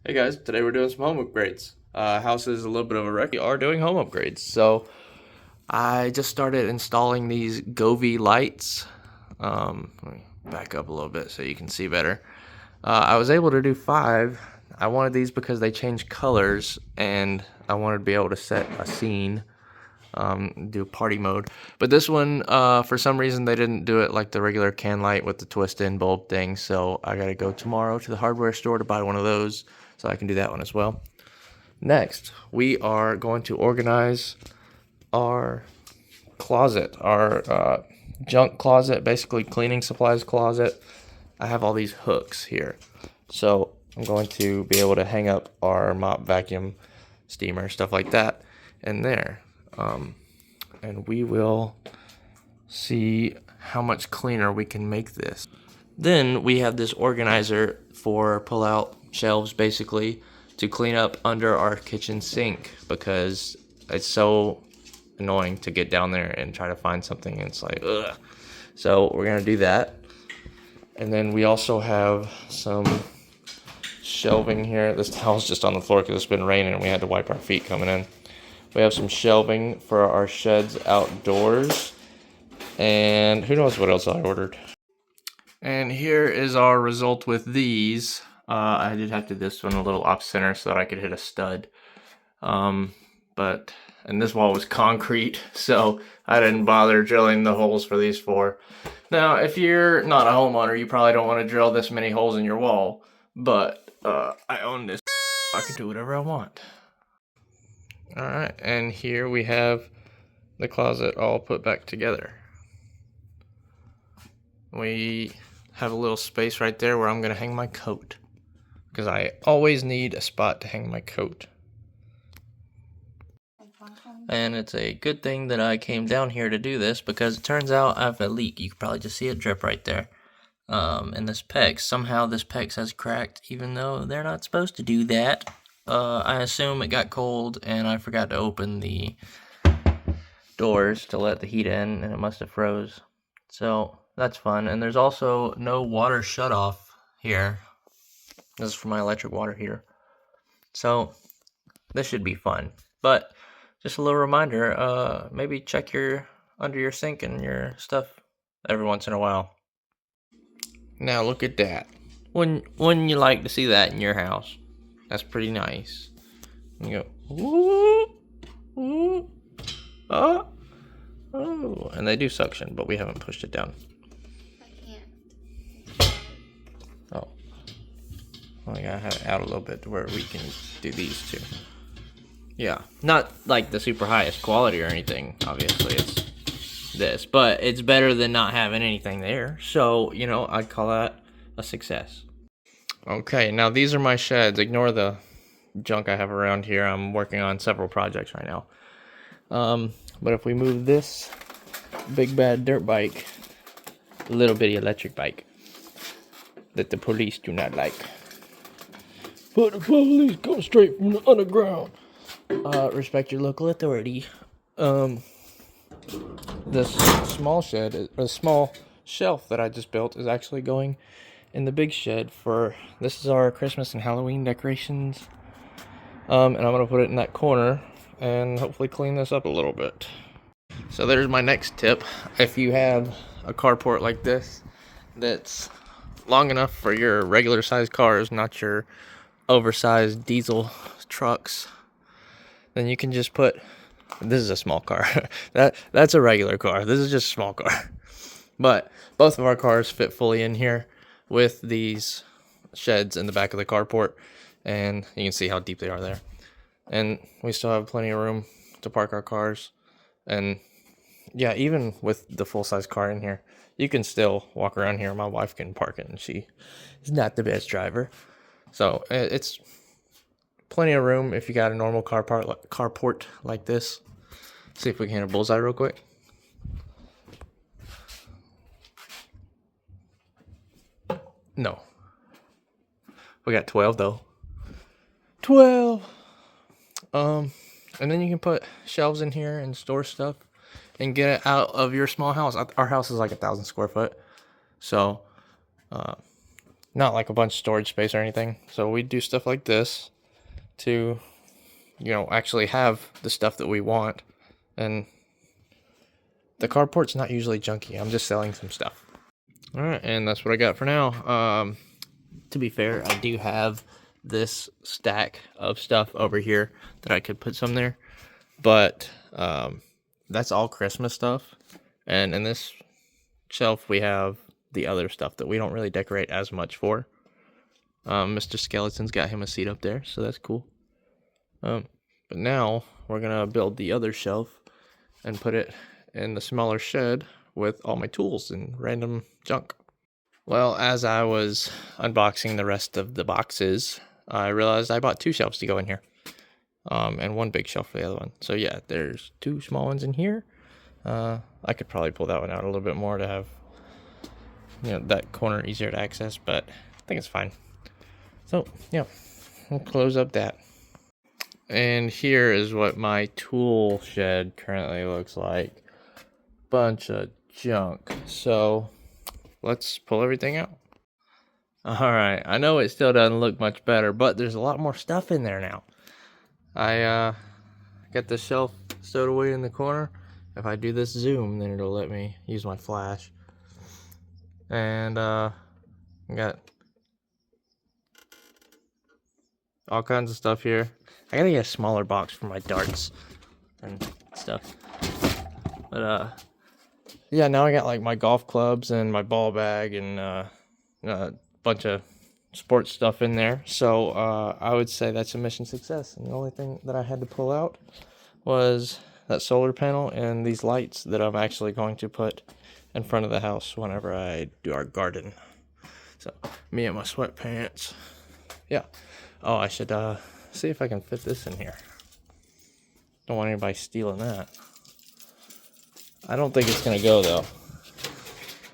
Hey guys, today we're doing some home upgrades. House is a little bit of a wreck. We are doing home upgrades. So I just started installing these Govee lights. Let me back up a little bit so you can see better. I was able to do 5. I wanted these because they change colors and I wanted to be able to set a scene, do party mode. But this one, for some reason, they didn't do it like the regular can light with the twist in bulb thing. So I gotta go tomorrow to the hardware store to buy one of those so I can do that one as well. Next, we are going to organize our closet, our junk closet, basically cleaning supplies closet. I have all these hooks here. So I'm going to be able to hang up our mop, vacuum, steamer, stuff like that in there. And we will see how much cleaner we can make this. Then we have this organizer for pull-out shelves, basically, to clean up under our kitchen sink because it's so annoying to get down there and try to find something. And it's like, ugh. So we're gonna do that. And then we also have some shelving here. This towel's just on the floor because it's been raining and we had to wipe our feet coming in. We have some shelving for our sheds outdoors. And who knows what else I ordered. And here is our result with these. I did have to do this one a little off center so that I could hit a stud. And this wall was concrete, so I didn't bother drilling the holes for these 4. Now, if you're not a homeowner, you probably don't want to drill this many holes in your wall, but I own this. I can do whatever I want. Alright, and here we have the closet all put back together. We have a little space right there where I'm going to hang my coat, because I always need a spot to hang my coat. And it's a good thing that I came down here to do this, because it turns out I have a leak. You can probably just see it drip right there. And this PEX, somehow this PEX has cracked, even though they're not supposed to do that. I assume it got cold and I forgot to open the doors to let the heat in, and it must have froze. So that's fun. And there's also no water shut off here. This is for my electric water heater. So this should be fun. But just a little reminder, maybe check under your sink and your stuff every once in a while. Now look at that. Wouldn't you like to see that in your house? That's pretty nice. You go, ooh, ooh, oh, oh, and they do suction, but we haven't pushed it down. I can't. Oh, well, I gotta have it out a little bit to where we can do these too. Yeah, not like the super highest quality or anything, obviously, it's this, but it's better than not having anything there, so, you know, I'd call that a success. Okay, now these are my sheds. Ignore the junk I have around here. I'm working on several projects right now. But if we move this big bad dirt bike, little bitty electric bike that the police do not like. But the police come straight from the underground. Respect your local authority. This small shed, a small shelf that I just built, is actually going in the big shed for, this is our Christmas and Halloween decorations. And I'm gonna put it in that corner and hopefully clean this up a little bit. So there's my next tip. If you have a carport like this that's long enough for your regular sized cars, not your oversized diesel trucks, then you can just put, this is a small car. That's a regular car. This is just a small car. But both of our cars fit fully in here with these sheds in the back of the carport, and you can see how deep they are there. And we still have plenty of room to park our cars. And yeah, even with the full-size car in here, you can still walk around here. My wife can park it, and she is not the best driver. So it's plenty of room if you got a normal carport like this. See if we can hit a bullseye real quick. No. We got 12 though. 12. And then you can put shelves in here and store stuff and get it out of your small house. Our house is like 1,000 square foot. So not like a bunch of storage space or anything. So we do stuff like this to, you know, actually have the stuff that we want. And the carport's not usually junky. I'm just selling some stuff. All right, and that's what I got for now. To be fair, I do have this stack of stuff over here that I could put some there, but that's all Christmas stuff. And in this shelf, we have the other stuff that we don't really decorate as much for. Mr. Skeleton's got him a seat up there, so that's cool. But now we're gonna build the other shelf and put it in the smaller shed with all my tools and random junk. Well, as I was unboxing the rest of the boxes, I realized I bought 2 shelves to go in here. And 1 big shelf for the other one. So yeah, there's 2 small ones in here. I could probably pull that one out a little bit more to have, you know, that corner easier to access, but I think it's fine. So yeah, we'll close up that. And here is what my tool shed currently looks like. Bunch of junk. So let's pull everything out. Alright, I know it still doesn't look much better, but there's a lot more stuff in there now. I got the shelf stowed away in the corner. If I do this zoom, then it'll let me use my flash. And I got all kinds of stuff here. I gotta get a smaller box for my darts and stuff. But yeah, now I got like my golf clubs and my ball bag and a bunch of sports stuff in there. So I would say that's a mission success. And the only thing that I had to pull out was that solar panel and these lights that I'm actually going to put in front of the house whenever I do our garden. So me and my sweatpants. Yeah. Oh, I should see if I can fit this in here. Don't want anybody stealing that. I don't think it's gonna go though.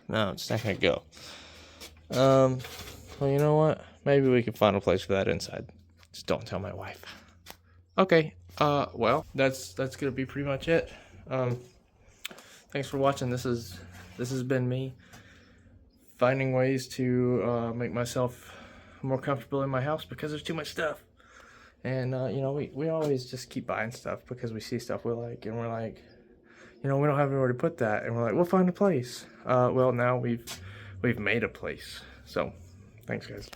No, it's not gonna go. Well, you know what? Maybe we can find a place for that inside. Just don't tell my wife. Okay. Well, that's gonna be pretty much it. Thanks for watching. This has been me finding ways to make myself more comfortable in my house because there's too much stuff. And you know, we always just keep buying stuff because we see stuff we like, and we're like, you know, we don't have anywhere to put that, and we're like, we'll find a place. Well, now we've made a place. So, thanks, guys.